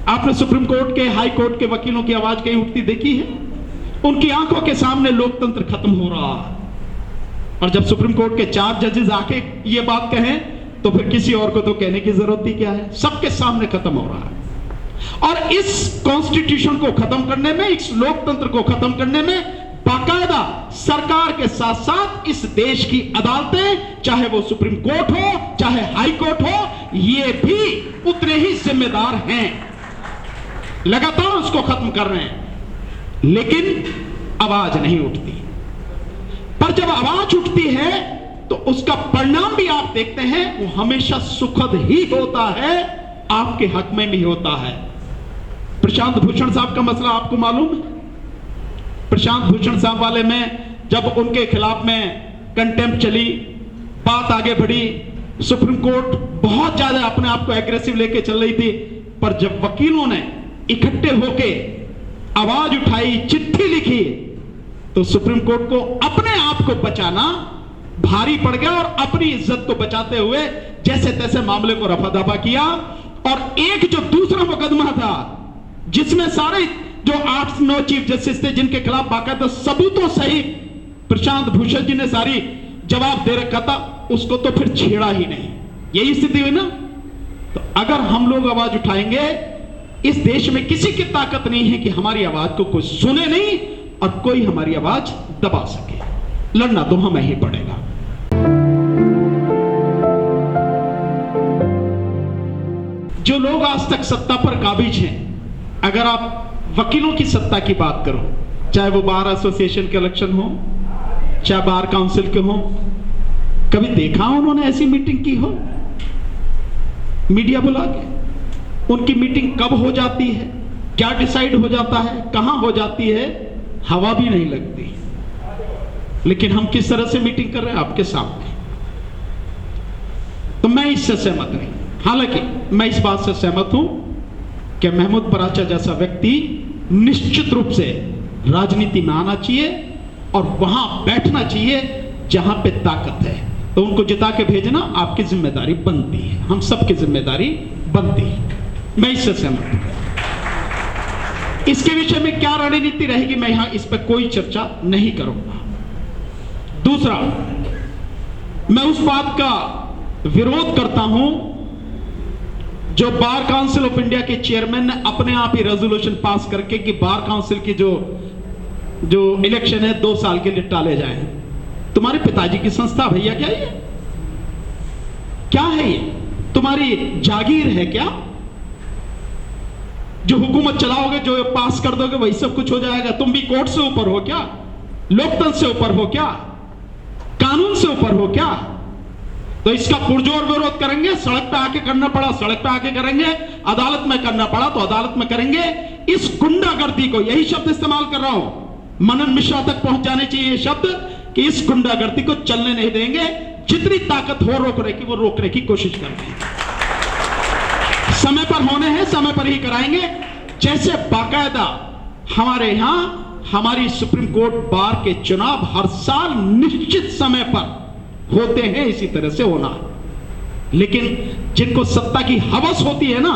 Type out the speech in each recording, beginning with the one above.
आपने supreme court के, high court के वकीलों की आवाज कहीं उठती देखी है? उनकी आंखों के सामने लोकतंत्र खत्म हो रहा है। और जब सुप्रीम कोर्ट के 4 जजेस आके ये बात कहें तो फिर किसी और को तो कहने की जरूरत ही क्या है? सबके सामने खत्म हो रहा है। और इस कॉन्स्टिट्यूशन को खत्म करने में, इस लोकतंत्र को खत्म करने में बाकायदा सरकार के साथ साथ इस देश की अदालतें, चाहे वो सुप्रीम कोर्ट हो चाहे हाई कोर्ट हो, ये भी उतने ही जिम्मेदार हैं। लगातार उसको खत्म कर रहे हैं, लेकिन आवाज नहीं उठती। पर जब आवाज उठती है तो उसका परिणाम भी आप देखते हैं, वो हमेशा सुखद ही होता है, आपके हक में भी होता है। प्रशांत भूषण साहब का मसला आपको मालूम है? प्रशांत भूषण साहब वाले में जब उनके खिलाफ में कंटेम्प्ट चली, बात आगे बढ़ी, सुप्रीम कोर्ट बहुत ज्यादा अपने आप को एग्रेसिव लेके चल रही थी, पर जब वकीलों ने इकट्ठे होके आवाज उठाई, चिट्ठी लिखी, तो सुप्रीम कोर्ट को अपने आप को बचाना भारी पड़ गया और अपनी इज्जत को बचाते हुए जैसे तैसे मामले को रफा दफा किया। और एक जो दूसरा मुकदमा था जिसमें सारे जो 8-9 चीफ जस्टिस थे, जिनके खिलाफ बाकायदा सबूतों सहित प्रशांत भूषण जी ने सारी जवाब दे रखा था, उसको तो फिर छेड़ा ही नहीं। यही स्थिति हुई ना। तो अगर हम लोग आवाज उठाएंगे, इस देश में किसी की ताकत नहीं है कि हमारी आवाज को कोई सुने नहीं और कोई हमारी आवाज दबा सके। लड़ना तो हमें ही पड़ेगा। जो लोग आज तक सत्ता पर काबिज हैं, अगर आप वकीलों की सत्ता की बात करो, चाहे वो बार एसोसिएशन के इलेक्शन हो, चाहे बार काउंसिल के हो, कभी देखा उन्होंने ऐसी मीटिंग की हो मीडिया बुला के? उनकी मीटिंग कब हो जाती है, क्या डिसाइड हो जाता है, कहां हो जाती है, हवा भी नहीं लगती। लेकिन हम किस तरह से मीटिंग कर रहे हैं आपके सामने। तो मैं इससे सहमत नहीं। हालांकि मैं इस बात से सहमत हूं कि महमूद पराचा जैसा व्यक्ति निश्चित रूप से राजनीति में आना चाहिए और वहां बैठना चाहिए जहां पे ताकत है। तो उनको जिता के भेजना आपकी जिम्मेदारी बनती है, हम सबकी जिम्मेदारी बनती है। मैं इससे सहमत हूं। इसके विषय में क्या रणनीति रहेगी, मैं यहां इस पर कोई चर्चा नहीं करूंगा। दूसरा, मैं उस बात का विरोध करता हूं जो बार काउंसिल ऑफ इंडिया के चेयरमैन ने अपने आप ही रेजोल्यूशन पास करके कि बार काउंसिल की जो इलेक्शन है 2 साल के लिए टाले जाएं। तुम्हारे पिताजी की संस्था भैया क्या ये? क्या है ये? तुम्हारी जागीर है क्या? जो हुकूमत चलाओगे, जो पास कर दोगे, वही सब कुछ हो जाएगा? तुम भी कोर्ट से ऊपर हो क्या? लोकतंत्र से ऊपर हो क्या? कानून से ऊपर हो क्या? तो इसका पुरजोर विरोध करेंगे। सड़क पे आके करना पड़ा सड़क पे आके करेंगे, अदालत में करना पड़ा तो अदालत में करेंगे। इस गुंडागर्दी को, यही शब्द इस्तेमाल कर रहा हूं, मनन मिश्रा तक पहुंच जाने चाहिए ये शब्द, कि इस गुंडागर्दी को चलने नहीं देंगे। जितनी ताकत हो रोकने की, वो रोकने की कोशिश करते हैं। समय पर होने हैं, समय पर ही कराएंगे। जैसे बाकायदा हमारे यहां हमारी सुप्रीम कोर्ट बार के चुनाव हर साल निश्चित समय पर होते हैं, इसी तरह से होना है। लेकिन जिनको सत्ता की हवस होती है ना,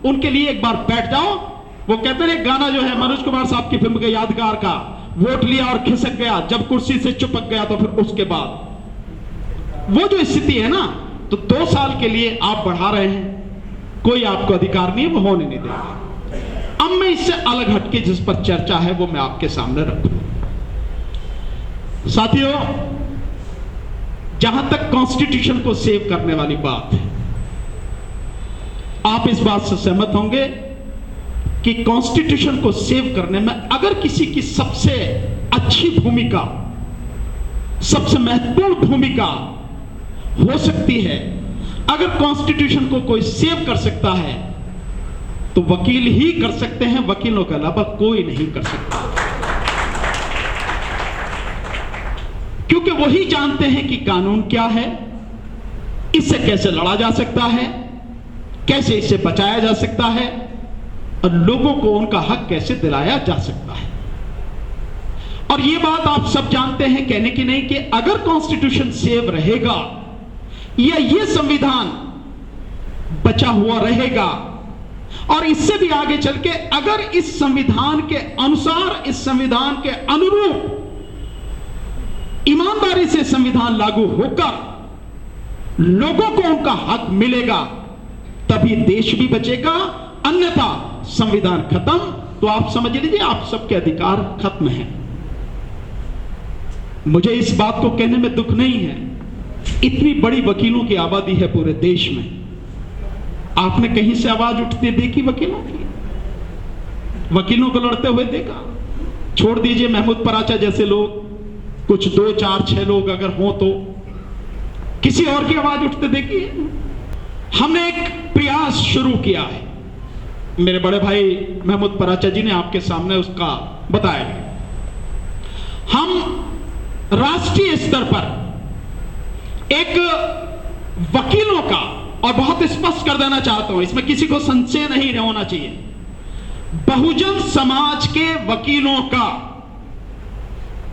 उनके लिए एक बार बैठ जाओ। वो कहते हैं, गाना जो है मनोज कुमार साहब की फिल्म के यादगार का, वोट लिया और खिसक गया, जब कुर्सी से चिपक गया तो फिर उसके बाद वो जो स्थिति है ना, तो 2 साल के लिए आप बढ़ा रहे हैं, कोई आपको अधिकार नहीं है, वो होने नहीं देगा। अब मैं इससे अलग हटके जिस पर चर्चा है वो मैं आपके सामने रखूं। साथियों, जहां तक कॉन्स्टिट्यूशन को सेव करने वाली बात है, आप इस बात से सहमत होंगे कि कॉन्स्टिट्यूशन को सेव करने में अगर किसी की सबसे अच्छी भूमिका, सबसे महत्वपूर्ण भूमिका हो सकती है, अगर कॉन्स्टिट्यूशन को कोई सेव कर सकता है तो वकील ही कर सकते हैं, वकीलों के अलावा कोई नहीं कर सकता। क्योंकि वही जानते हैं कि कानून क्या है, इससे कैसे लड़ा जा सकता है, कैसे इससे बचाया जा सकता है और लोगों को उनका हक कैसे दिलाया जा सकता है। और यह बात आप सब जानते हैं, कहने की नहीं, कि अगर कॉन्स्टिट्यूशन सेव रहेगा या यह संविधान बचा हुआ रहेगा और इससे भी आगे चल के अगर इस संविधान के अनुसार, इस संविधान के अनुरूप ईमानदारी से संविधान लागू होकर लोगों को उनका हक मिलेगा, तभी देश भी बचेगा। अन्यथा संविधान खत्म तो आप समझ लीजिए आप सबके अधिकार खत्म हैं। मुझे इस बात को कहने में दुख नहीं है, इतनी बड़ी वकीलों की आबादी है पूरे देश में, आपने कहीं से आवाज उठती देखी वकीलों की? वकीलों को लड़ते हुए देखा? छोड़ दीजिए महमूद पराचा जैसे लोग, कुछ 2, 4, 6 लोग अगर हो तो किसी और की आवाज उठते देखी है? हमने एक प्रयास शुरू किया है, मेरे बड़े भाई महमूद पराचा जी ने आपके सामने उसका बताया। हम राष्ट्रीय स्तर पर एक वकीलों का, और बहुत स्पष्ट कर देना चाहता हूं, इसमें किसी को संशय नहीं होना चाहिए, बहुजन समाज के वकीलों का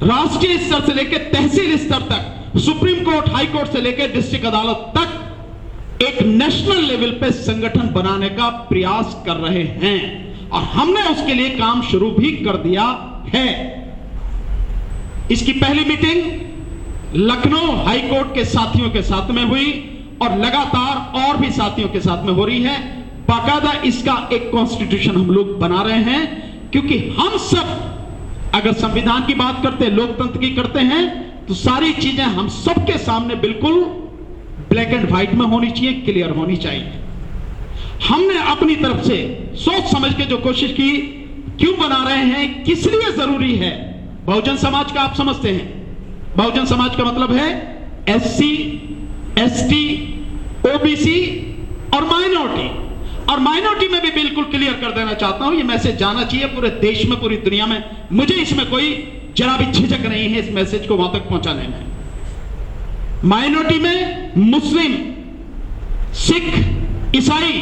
राष्ट्रीय स्तर से लेकर तहसील स्तर तक, सुप्रीम कोर्ट, हाई कोर्ट से लेकर डिस्ट्रिक्ट अदालत तक एक नेशनल लेवल पे संगठन बनाने का प्रयास कर रहे हैं और हमने उसके लिए काम शुरू भी कर दिया है। इसकी पहली मीटिंग लखनऊ हाई कोर्ट के साथियों के साथ में हुई और लगातार और भी साथियों के साथ में हो रही है। बाकायदा इसका एक कॉन्स्टिट्यूशन हम लोग बना रहे हैं, क्योंकि हम सब अगर संविधान की बात करते हैं, लोकतंत्र की करते हैं, तो सारी चीजें हम सबके सामने बिल्कुल ब्लैक एंड व्हाइट में होनी चाहिए, क्लियर होनी चाहिए। हमने अपनी तरफ से सोच समझ के जो कोशिश की, क्यों बना रहे हैं, किस लिए जरूरी है। बहुजन समाज का आप समझते हैं, बहुजन समाज का मतलब है SC, ST, OBC और माइनॉरिटी। और माइनॉरिटी में भी बिल्कुल क्लियर कर देना चाहता हूं, यह मैसेज जाना चाहिए पूरे देश में, पूरी दुनिया में। मुझे इसमें कोई जरा भी झिझक नहीं है इस मैसेज को वहां तक पहुंचाने में। माइनॉरिटी में मुस्लिम, सिख, ईसाई,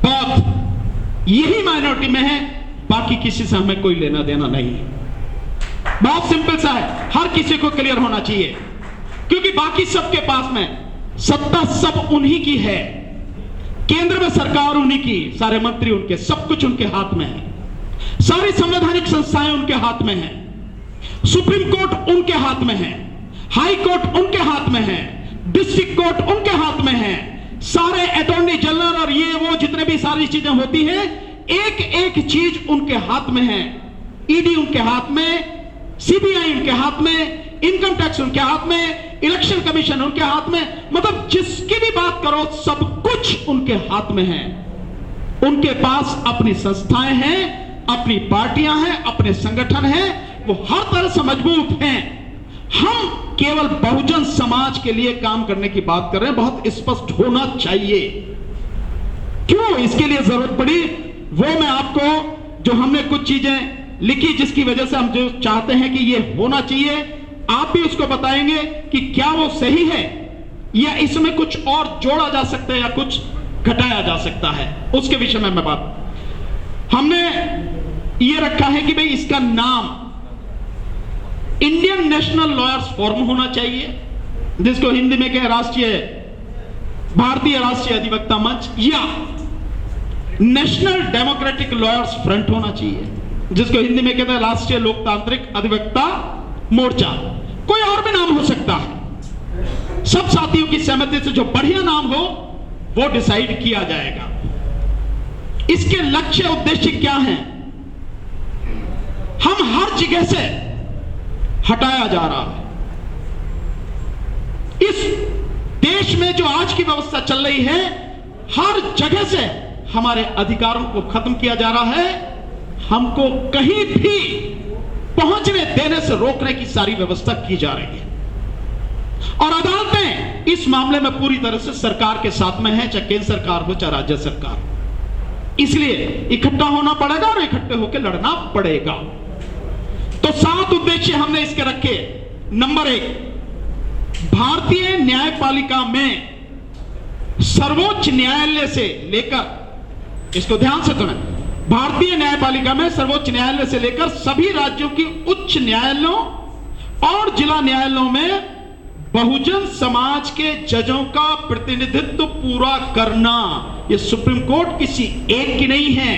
बौद्ध, यही माइनॉरिटी में है, बाकी किसी से हमें कोई लेना देना नहीं है। बहुत सिंपल सा है, हर किसी को क्लियर होना चाहिए, क्योंकि बाकी सबके पास में सत्ता सब उन्हीं की है, केंद्र में सरकार उन्हीं की, सारे मंत्री उनके, सब कुछ उनके हाथ में है, सारी संवैधानिक संस्थाएं उनके हाथ में है, सुप्रीम कोर्ट उनके हाथ में है, हाई कोर्ट उनके हाथ में है, डिस्ट्रिक्ट कोर्ट उनके हाथ में है, सारे अटॉर्नी जनरल और ये वो जितने भी सारी चीजें होती हैं, एक एक चीज उनके हाथ में है। ईडी उनके हाथ में, सीबीआई उनके हाथ में, इनकम टैक्स उनके हाथ में, इलेक्शन कमीशन उनके हाथ में, मतलब जिसकी भी बात करो सब कुछ उनके हाथ में है। उनके पास अपनी संस्थाएं हैं, अपनी पार्टियां हैं, अपने संगठन हैं, वो हर तरह से मजबूत हैं। हम केवल बहुजन समाज के लिए काम करने की बात कर रहे हैं, बहुत स्पष्ट होना चाहिए। क्यों इसके लिए जरूरत पड़ी वो मैं आपको, जो हमने कुछ चीजें लिखी जिसकी वजह से हम जो चाहते हैं कि ये होना चाहिए, आप भी उसको बताएंगे कि क्या वो सही है या इसमें कुछ और जोड़ा जा सकता है या कुछ घटाया जा सकता है, उसके विषय में मैं बात। हमने ये रखा है कि भाई इसका नाम इंडियन नेशनल लॉयर्स फोरम होना चाहिए, जिसको हिंदी में कहे भारतीय राष्ट्रीय अधिवक्ता मंच, या नेशनल डेमोक्रेटिक लॉयर्स फ्रंट होना चाहिए, जिसको हिंदी में कहते हैं राष्ट्रीय लोकतांत्रिक अधिवक्ता मोर्चा। कोई और भी नाम हो सकता है, सब साथियों की सहमति से जो बढ़िया नाम हो वो डिसाइड किया जाएगा। इसके लक्ष्य उद्देश्य क्या हैं? हम हर जगह से हटाया जा रहा है। इस देश में जो आज की व्यवस्था चल रही है, हर जगह से हमारे अधिकारों को खत्म किया जा रहा है, हमको कहीं भी पहुंचने देने से रोकने की सारी व्यवस्था की जा रही है। और अदालतें इस मामले में पूरी तरह से सरकार के साथ में है, चाहे केंद्र सरकार हो चाहे राज्य सरकार। इसलिए इकट्ठा होना पड़ेगा और इकट्ठे होकर लड़ना पड़ेगा। तो 7 उद्देश्य हमने इसके रखे। नंबर 1, भारतीय न्यायपालिका में सर्वोच्च न्यायालय से लेकर, इसको ध्यान से सुनें, भारतीय न्यायपालिका में सर्वोच्च न्यायालय से लेकर सभी राज्यों की उच्च न्यायालयों और जिला न्यायालयों में बहुजन समाज के जजों का प्रतिनिधित्व पूरा करना, यह सुप्रीम कोर्ट किसी एक की नहीं है।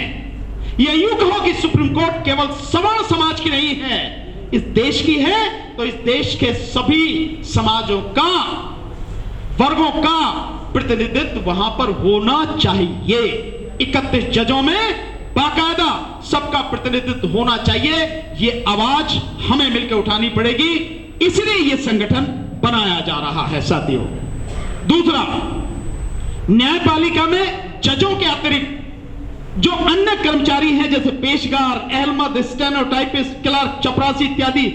यह यूं कहो कि सुप्रीम कोर्ट केवल सवर्ण समाज की नहीं है, इस देश की है, तो इस देश के सभी समाजों का, वर्गों का प्रतिनिधित्व वहां पर होना चाहिए। 31 जजों में बाकायदा सबका प्रतिनिधित्व होना चाहिए। यह आवाज हमें मिलकर उठानी पड़ेगी, इसलिए यह संगठन बनाया जा रहा है साथियों। दूसरा, न्यायपालिका में जजों के अतिरिक्त जो अन्य कर्मचारी हैं, जैसे पेशकार, अहलमद, स्टेनोटाइपिस्ट, क्लर्क, चपरासी इत्यादि,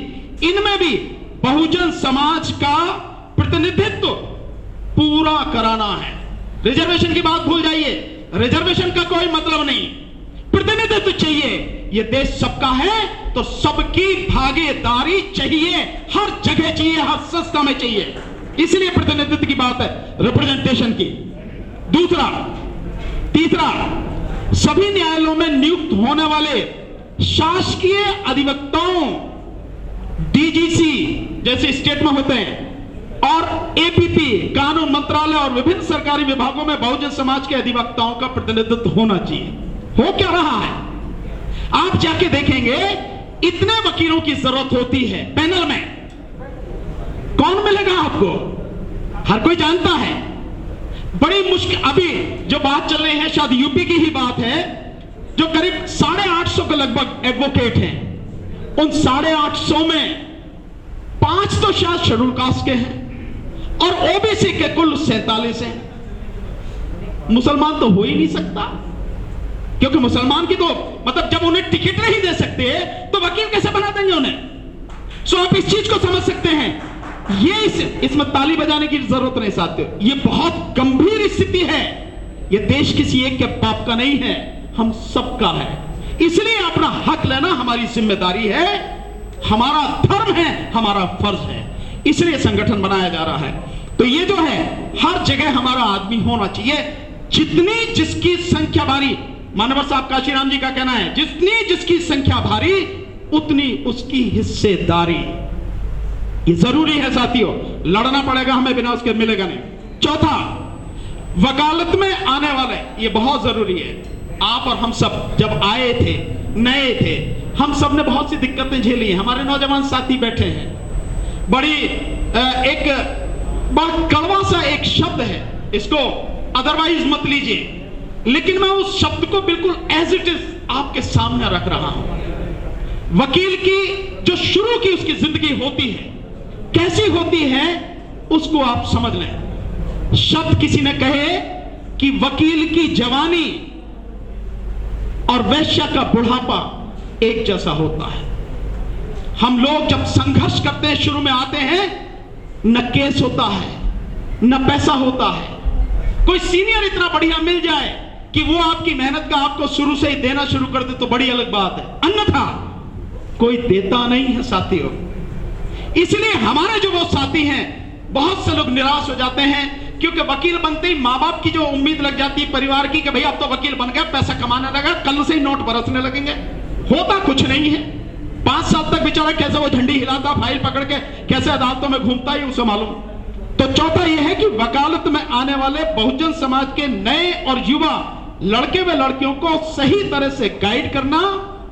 इनमें भी बहुजन समाज का प्रतिनिधित्व पूरा कराना है। रिजर्वेशन की बात भूल जाइए, रिजर्वेशन का कोई मतलब नहीं, प्रतिनिधित्व चाहिए। यह देश सबका है तो सबकी भागीदारी चाहिए, हर जगह चाहिए, हर संस्था में चाहिए, इसलिए प्रतिनिधित्व की बात है, रिप्रेजेंटेशन की। तीसरा, सभी न्यायालयों में नियुक्त होने वाले शासकीय अधिवक्ताओं, डीजीसी जैसे स्टेट में होते हैं, और एपीपी, कानून मंत्रालय और विभिन्न सरकारी विभागों में बहुजन समाज के अधिवक्ताओं का प्रतिनिधित्व होना चाहिए। हो क्या रहा है, आप जाके देखेंगे, इतने वकीलों की जरूरत होती है पैनल में, कौन मिलेगा आपको? हर कोई जानता है, बड़ी मुश्किल। अभी जो बात चल रही है, शायद यूपी की ही बात है, जो करीब 850 के लगभग एडवोकेट हैं, उन 850 में 5 तो शायद शेड्यूल कास्ट के हैं और ओबीसी के कुल 47 हैं। मुसलमान तो हो ही नहीं सकता, क्योंकि मुसलमान की तो मतलब जब उन्हें टिकट नहीं दे सकते तो वकील कैसे बना देंगे उन्हें? सो आप इस चीज को समझ सकते हैं। ये इसमें ताली बजाने की जरूरत नहीं साथियों, ये बहुत गंभीर स्थिति है। ये देश किसी एक के बाप का नहीं है, हम सबका है, इसलिए अपना हक लेना हमारी जिम्मेदारी है, हमारा धर्म है, हमारा फर्ज है, इसलिए संगठन बनाया जा रहा है। तो ये जो है, हर जगह हमारा आदमी होना चाहिए, जितनी जिसकी संख्या भारी, मानवर साहब काशीराम जी का कहना है, जितनी जिसकी संख्या भारी उतनी उसकी हिस्सेदारी। ये जरूरी है साथियों, लड़ना पड़ेगा हमें, बिना उसके मिलेगा नहीं। चौथा, वकालत में आने वाले, ये बहुत जरूरी है। आप और हम सब जब आए थे, नए थे, हम सब ने बहुत सी दिक्कतें झेली हैं। हमारे नौजवान साथी बैठे हैं, बड़ी एक बड़ा कड़वा सा एक शब्द है, इसको अदरवाइज मत लीजिए, लेकिन मैं उस शब्द को बिल्कुल एज इट इज आपके सामने रख रहा हूं। वकील की जो शुरू की उसकी जिंदगी होती है, कैसी होती है उसको आप समझ लें। शब्द किसी ने कहे कि वकील की जवानी और वैश्या का बुढ़ापा एक जैसा होता है। हम लोग जब संघर्ष करते हैं, शुरू में आते हैं, न केस होता है, न पैसा होता है, कोई सीनियर इतना बढ़िया मिल जाए कि वो आपकी मेहनत का आपको शुरू से ही देना शुरू कर दे तो बड़ी अलग बात है, अन्यथा कोई देता नहीं है साथियों। इसलिए हमारे जो वो साथी हैं, बहुत से लोग निराश हो जाते हैं, क्योंकि वकील बनते ही माँ बाप की जो उम्मीद लग जाती है परिवार की कि भाई अब तो वकील बन गया, पैसा कमाने लगा, कल से ही नोट बरसने लगेंगे। होता कुछ नहीं है। 5 साल तक बेचारा कैसे वो झंडी हिलाता, फाइल पकड़ के कैसे अदालतों में घूमता ही उसे मालूम। तो चौथा यह है कि वकालत में आने वाले बहुजन समाज के नए और युवा लड़के व लड़कियों को सही तरह से गाइड करना,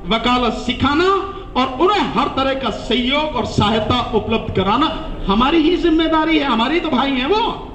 वकालत सिखाना और उन्हें हर तरह का सहयोग और सहायता उपलब्ध कराना हमारी ही जिम्मेदारी है। हमारी तो भाई हैं वो।